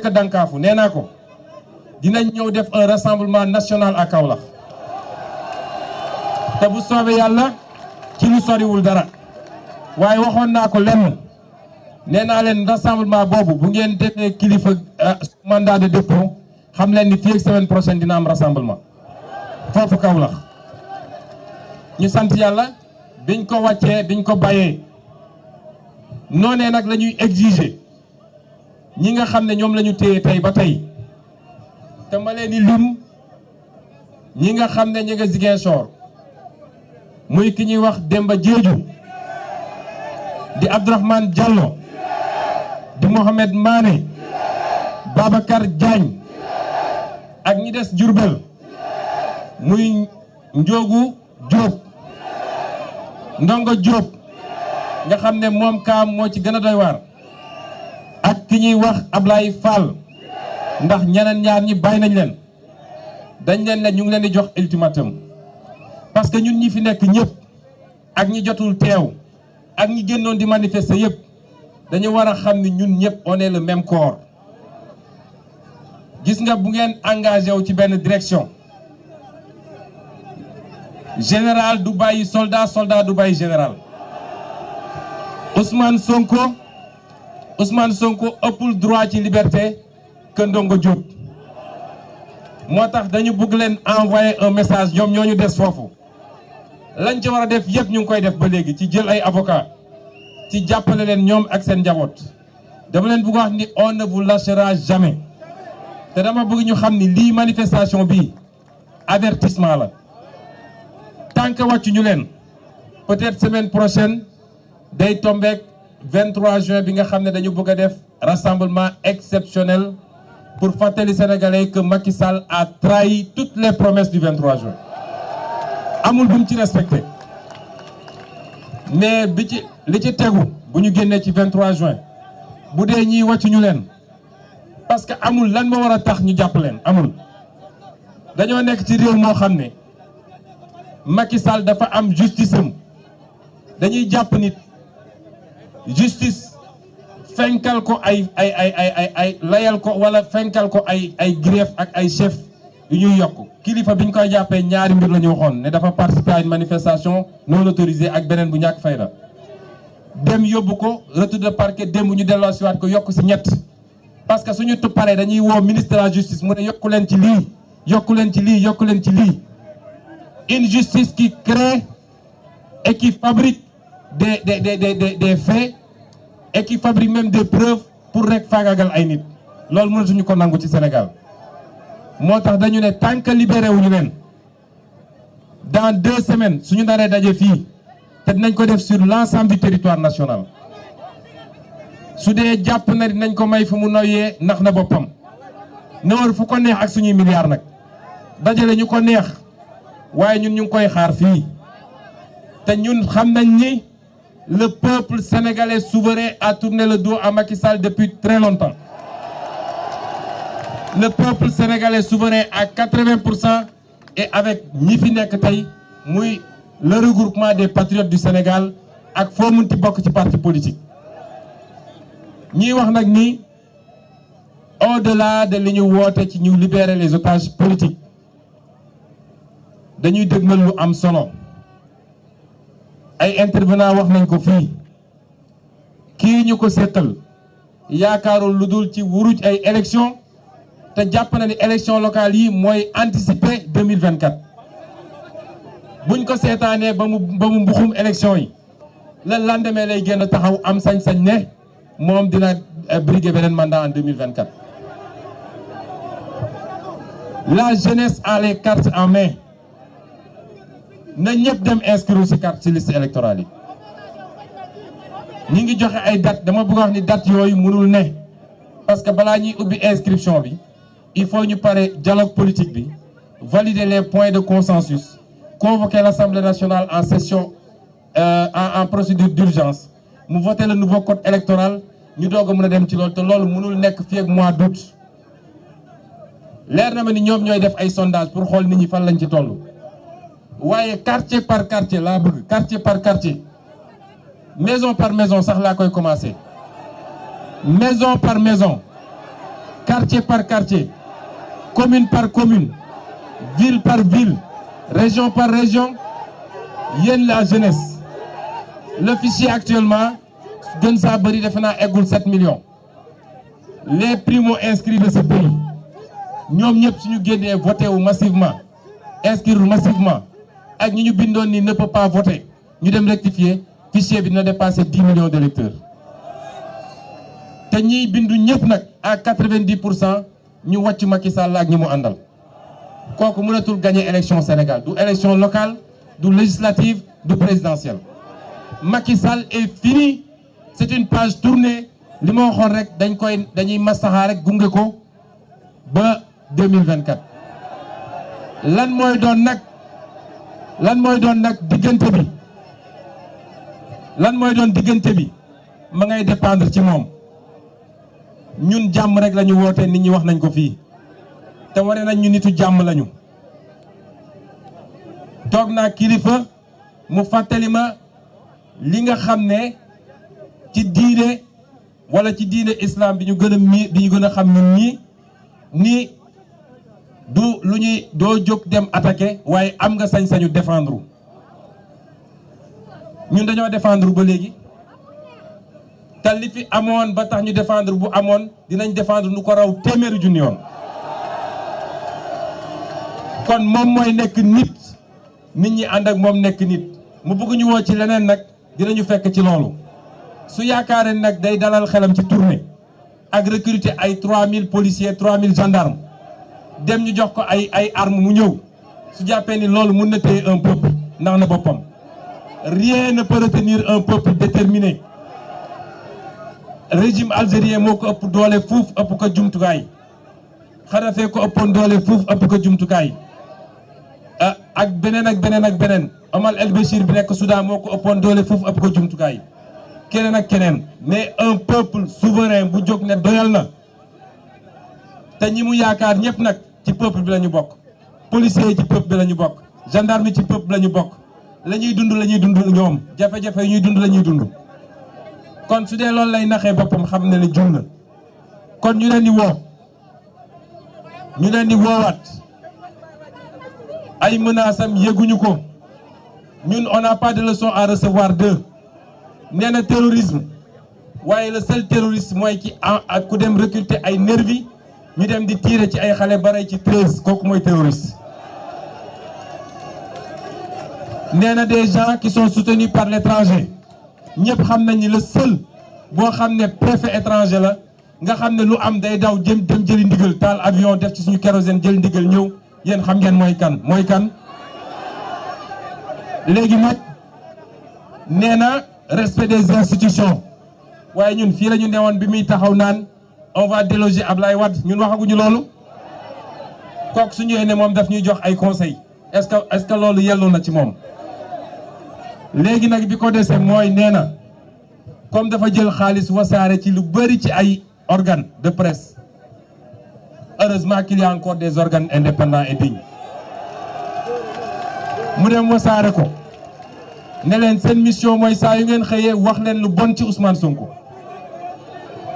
ka dankaafu nee naa ko dinañ ñëw def un rassemblement national à Kaolack te bu soobee yàlla ci lu soriwul dara waaye waxoon naa ko lenn nee naa leen rassemblement boobu bu ngeen defee kilifa mandat de dépôt xam leen ni fii ak semaine prochaine dina am rassemblement foofu Kaolack ñu sant yàlla biñ ko wàccee biñ ko bàyyee noonee nag la ñuy exiger ñi nga xam ne ñoom la ñu téye tey ba tey te ma leen di lim ñi nga xam ne ñi nga Ziguinchor muy ki ñuy wax Demba Diédhiou di Abdourahmane Diallo di Mohamed Mané Babacar Diagne ak ñi des Diourbel muy Ndiogu Diop Ndongo Diop nga xam ne moom kaam moo ci gën a doy waar ak ki ñuy wax Ablaye Fall ndax ñeneen ñaar ñi bàyyi nañ leen dañ leen ne ñu ngi leen di jox ultimatum parce que ñun ñi fi nekk ñëpp ak ñi jotul teew ak ñi génnoon di manifester yëpp dañu war a xam ni ñun ñëpp on est le même corps gis nga bu ngeen engagé wu ci benn direction général du bàyyi soldat soldat du bàyyi général Ousmane Sonko ëppul droit ci liberté que Ndongo Diop moo tax dañu bëgg leen envoyer un message ñoom ñoo ñu des foofu lañ ci war a def yëpp ñu ngi koy def ba léegi ci jël ay avocat ci jàppale leen ñoom ak seen njaboot dama leen bëgg wax ni on ne vous lâchera jamais te dama bëgg ñu xam ni lii manifestation bi avertissement la tant que wàccu ñu leen peut-être semaine prochaine day tombeek 23 juin bi nga xam ne dañu bëgg a def rassemblement exceptionnel pour fàttali Sénégalais que Macky Sall a trahi toutes les promesses du 23 juin amul bu mu ci respecté mais li ci tegu bu ñu génnee ci 23 juin bu dee ñiy wàccu ñu leen parce que amul lan moo war a tax ñu jàpp leen amul dañoo nekk ci réew moo xam ne Macky Sall dafa am justice am dañuy jàpp nit justice fenkal ko ay layal ko wala fenkal ko ay grief ak ay chef yu ñuy yokk kilifa bi ñu koy jàppee ñaari mbir la ñu waxoon ne dafa participer à une manifestation non autorisée ak beneen bu ñàkk fayda dem yóbbu ko retour de parquet démb ñu delloo siwaat ko yokk si ñett parce que suñu paree dañuy woo ministre de la justice mu ne yokku leen ci lii yokku leen ci lii yokku leen ci lii une justice qui crée et qui fabrique des faits et qui fabrique même des preuves pour rek faagagal ay nit loolu mënatuñu ko nangu ci Sénégal moo tax dañu ne tant que libéré wuñu leen dans 2 semaines suñu naree daje fii te dinañ ko def sur l'ensemble du territoire national su dee jàpp na dinañ ko may fu mu noyyee nax na boppam ne war fu ko neex ak suñuy milliards nag dajale ñu ko neex waaye ñun ñu ngi koy xaar fii te ñun xam nañ ni le peuple sénégalais souverain a tourné le dos à Macky Sall depuis très longtemps. Le peuple sénégalais souverain à 80% et avec ñi fi nekk tey muy le regroupement des patriotes du Sénégal ak foo munti bokk ci parti politique. ñiy wax nag ni au-delà de li ñu woote ci ñu libérer les otages politiques dañuy dégmal lu am solo. ay intervenant wax nañ ko fii kii ñu ko seqal yaakaarul lu dul ci wuruj ay élection te jàpp na ni élection locale yi mooy anticiper 2024 buñ ko seetaanee ba mu mbuxum élection yi le lendemain lay génn taxaw am sañ-sañ ne moom dina briguer beneen mandat en 2024 la jeunesse a les cartes en main na ñëpp dem inscrire ci carte ci liste électorale yi ñi ngi joxe ay date dama bëgg wax ni date yooyu mënul ne parce que balaa ñuy ubbi inscription bi il faut ñu pare dialogue politique bi valider les points de consensus convoquer l'Assemblée nationale en session en procédure d'urgence mu voter le nouveau code électoral ñu doog a mën a dem ci loolu te loolu mënul nekk fii ak mois d'août leer na ma ni ñoom ñooy def ay sondage pour xool nit ñi fan lañ ci toll waaye quartier par quartier laa bëgg quartier par quartier maison par maison sax laa koy commencer maison par maison quartier par quartier, commune par commune, ville par ville, région par région, yéen la jeunesse. Le fichier actuellement, gën saa bëri defe naa eggul 7 millions. Les primo-inscrits de ce pays, ñoom ñëpp suñu génnee voté wu massivement, inscrire massivement, ak ñi ñu bindoon ni ne peut pas voter, ñu dem rectifier, fichier bi dina dépasser 10 millions d'électeurs. te ñiy bindu ñëpp nag à 90% ñu wàcc Macky Sall ak ñi mu àndal. kooku mënatul gagner élection Sénégal du élection locale du législative du présidentielle. Macky Sall est fini, c'est une page tournée. li ma waxoon rek dañuy masaxa rek gunge ko ba 2024. lan mooy doon nag diggante bi ma ngay dépendre ci moom. ñun jàmm rek lañu woote, nit ñi wax nañ ko fii te wane nañ ñu nitu jàmm lañu. toog naa kilifa mu fàttali ma li nga xam ne ci diine wala ci diine islam bi ñu gën a xam ñun ñii ni du lu ñuy doo jóg dem attaquer waaye am nga sañ-sañu défendre. ñun dañoo défendre ba léegi te li fi amoon ba tax ñu défendre bu amoon dinañ défendre nu ko raw téeméeri junni yoon. kon moom mooy nekk nit ñi ànd ak moom nekk nit mu bëgg ñu woo ci leneen nag dinañu fekk ci loolu. su yaakaaree nag day dalal xelam ci tournée ak recruter ay 3000 policiers 3000 gendarmes dem ñu jox ko ay armes mu ñëw su jàppee ni loolu mun na téye un peuple ndax na boppam. rien ne peut retenir un peuple déterminé. régime algérien moo ko ëpp doole fuuf ëpp ko jumtukaay. Kadhafi ko ëppoon doole fuuf ëpp ko jumtukaay. ak beneen Omar El Béchir bi nekk Soudan moo ko ëppoon doole fuuf ëpp ko jumtukaay. keneen ak keneen mais un peuple souverain bu jóg ne doyal na te ñi mu yaakaar ñëpp nag ci peuple bi la ñu bokk. policiers yi ci peuple bi la ñu bokk. gendarme yi ci peuple bi la ñu bokk. la ñuy dund ñoom jafe-jafe yi ñuy dund la ñuy dund. kon su dee loolu lay naxee boppam xam ne ne jum na. kon ñu leen di woowaat ay menaces am yëguñu ko. ñun on n'a pas de leçon à recevoir d'eux. nee na terrorisme waaye le seul terroriste mooy ki ak ku dem recruter ay nervi ñu dem di tirer ci ay xale bare ci 13 kooku mooy terroriste. nee na des gens qui sont soutenus par l'étranger ñëpp xam nañ ni le seul boo xam ne préfet étranger la nga xam ne lu am day daw dem jëli ndigal taal avion def ci suñu kérosène jël ndigal ñëw yéen xam ngeen mooy kan. léegi nag nee na respect des institutions waaye ñun fii la ñu newoon bi muy taxaw naan on va déloger Ablaye Wade ñun waxaguñu loolu. kooku su ñëwee ne moom daf ñuy jox ay conseils est-ce que loolu yelloo na ci moom. léegi nag bi ko desee mooy nee na comme dafa jël xaalis wasaare ci lu bëri ci ay organes de presse heureusement qu'il y a encore des organes indépendants et dignes mu dem wasaare ko ne leen seen mission mooy saa yu ngeen xëyee wax leen lu bon ci Ousmane Sonko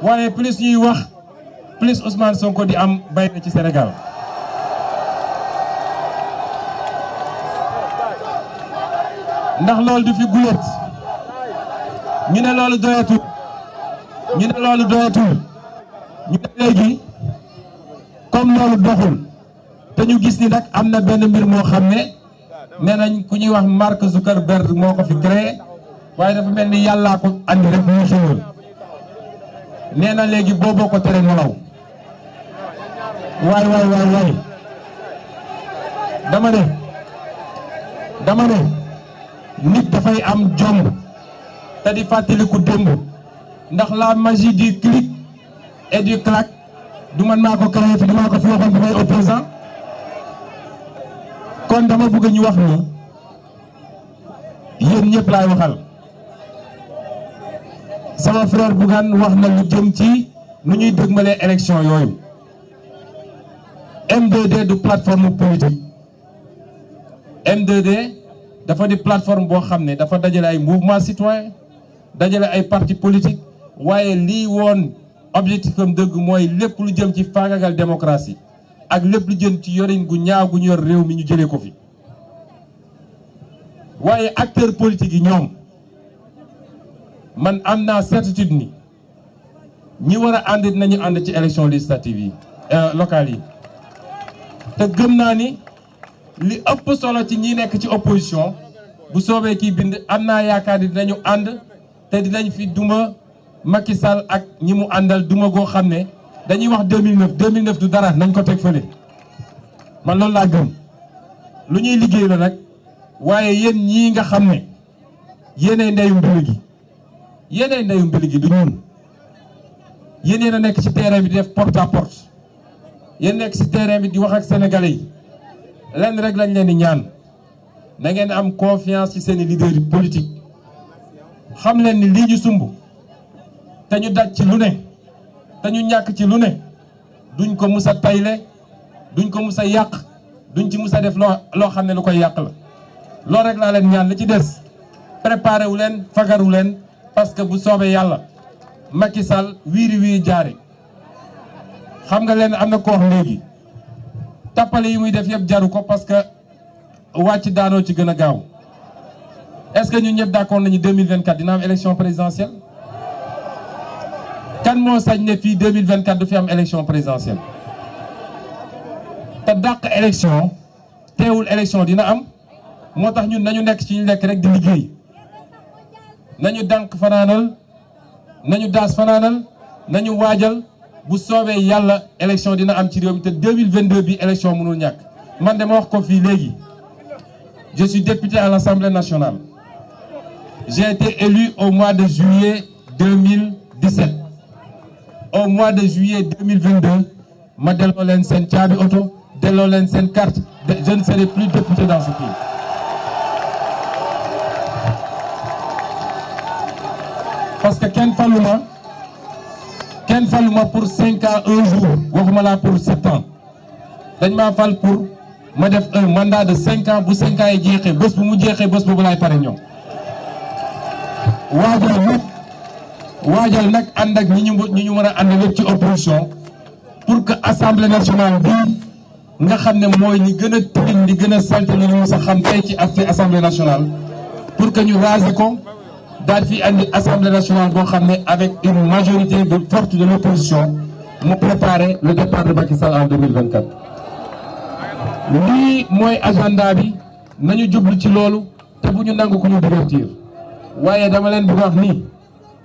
waaye plus ñuy wax plus Ousmane Sonko di am bay na ci Sénégal. ndax loolu du fi gulet ñu ne loolu doyatul ñu ne léegi comme loolu doxul te ñu gis ni nag am na benn mbir moo xam ne nee nañ ku ñuy wax Mark Zuckerberg moo ko fi créé waaye dafa mel ni yàllaa ko andi rek muy xéwal nee na léegi booboo ko tere nelaw waay dama ne nit dafay am jom te di fàttaliku démb ndax la magie du clic et du clac du man maa ko créé fi damaa ko fi waxoon bi may opposant kon dama bëgg ñu wax ni yéen ñëpp laay waxal sama frère Bougane wax na lu jëm ci nu ñuy dëgmalee élection yooyu M2D du plateforme politique M2D dafa di plateforme boo xam ne dafa dajale ay mouvement citoyen dajale ay parti politique waaye lii woon objectif am dëgg mooy lépp lu jëm ci faagagal démocratie ak lépp lu jëm ci yorin gu ñaaw gu ñu yor réew mi ñu jëlee ko fi waaye acteurs politiques yi ñoom man am naa certitude ni ñi war a ànd nañu ànd ci élection législative yi locales yi te gëm naa ni li ëpp solo ci ñi nekk ci opposition bu soobee kii bind am naa yaakaar ni dinañu ànd te dinañ fi duma Macky Sall ak ñi mu àndal duma goo xam ne dañuy wax 2009 du dara nañ ko teg fële man loolu laa gëm lu ñuy liggéey la nag waaye yéen ñii nga xam ne yéenay ndeyu mbili gi du ñun yéen a nekk ci terrain bi di def porte à porte yéen nekk ci terrain bi di wax ak sénégalais yi lenn rek lañ leen di ñaan na ngeen am confiance ci seeni leader politique xam leen ni lii ñu sumb te ñu daj ci lu ne te ñu ñàkk ci lu ne duñ ko mus a tayle duñ ko mus a yàq duñ ci mus a def loo xam ne lu koy yàq la loolu rek laa leen ñaan li ci des préparé wu leen fagaru leen parce que bu soobee yàlla Macky Sall wiiri wiiri jaare xam nga leen am na ko wax léegi tappale yi muy def yëpp jaru ko parce que wàcc daanoo ci gën a gaaw est-ce que ñun ñëpp d'accord nañu 2024 dina am élection présidentielle kan moo sañ ne fii 2024 du fi am élection présidentielle te dàq élection teewul élection dina am moo tax ñun nañu nekk ci ñu nekk rek di liggéey nañu dànk fanaanal nañu daas fanaanal nañu waajal bu soobee yàlla élection dina am ci réew mi te 2022 bi élection mënul ñàkk man dama wax ko fii léegi je suis député à l'Assemblée nationale j'ai été élu au mois de juillet 2017 au mois de juillet 2022 ma delloo leen seen caabi oto delloo leen seen carte je ne serai plus député dans ce pays parce que kenn faluma pour 5 ans 1 jour waxuma laa pour 7 ans dañ maa fal pour ma def un mandat de 5 ans bu 5 ans yi jeexee bés bu mu jeexee bés boobu laay pare ñoom waajal nag ànd ak ñi ñu war a ànd lépp ci opposition pour que assemblée nationale bi nga xam ne mooy li gën a tilim di gën a salte li ñu mës a xam tey ci assemblée nationale pour que ñu raser ko daal fi andi assemblée nationale boo xam ne avec une majorité forte de l'opposition mu préparer le départ de Macky Sall en 2024. lii mooy agenda bi nañu jublu ci loolu te bu ñu nangu ko ñu divertir waaye dama leen bëgg wax nii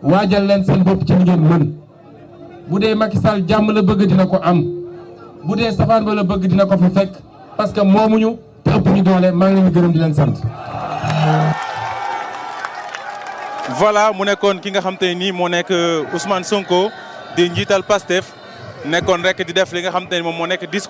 waajal leen seen bopp ci li ngeen mën bu dee Macky Sall jàmm la bëgg dina ko am bu dee safaan ba la bëgg dina ko fi fekk parce que moomuñu te ëpp ñu doole maa ngi leen di gërëm di leen sant. voilà mu nekkoon ki nga xam te ni moo nekk Ousmane Sonko di njiital Pastef nekkoon rek di def li nga xam te ni moom moo nekk discours